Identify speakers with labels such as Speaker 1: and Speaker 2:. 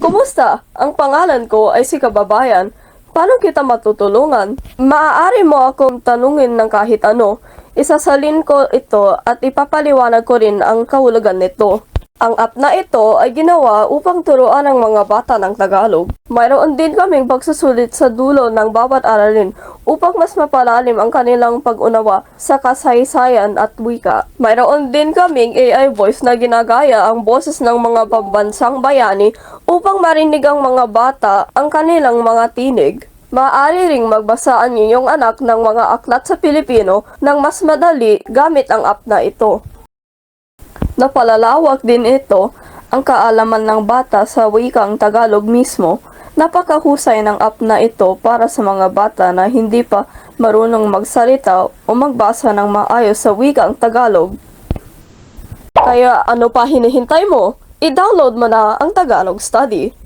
Speaker 1: Kumusta? Ang pangalan ko ay si Kababayan. Paano kita matutulungan? Maaari mo akong tanungin ng kahit ano. Isasalin ko ito at ipapaliwanag ko rin ang kahulugan nito. Ang app na ito ay ginawa upang turuan ang mga bata ng Tagalog. Mayroon din kaming pagsusulit sa dulo ng bawat aralin upang mas mapalalim ang kanilang pag-unawa sa kasaysayan at wika. Mayroon din kaming AI voice na ginagaya ang boses ng mga pambansang bayani upang marinig ang mga bata ang kanilang mga tinig. Maaari ring magbasa ang inyong anak ng mga aklat sa Pilipino nang mas madali gamit ang app na ito. Napalalawak din ito ang kaalaman ng bata sa wikang Tagalog mismo. Napakahusay ng app na ito para sa mga bata na hindi pa marunong magsalita o magbasa ng maayos sa wikang Tagalog. Kaya ano pa hinihintay mo? I-download mo na ang Tagalog Study.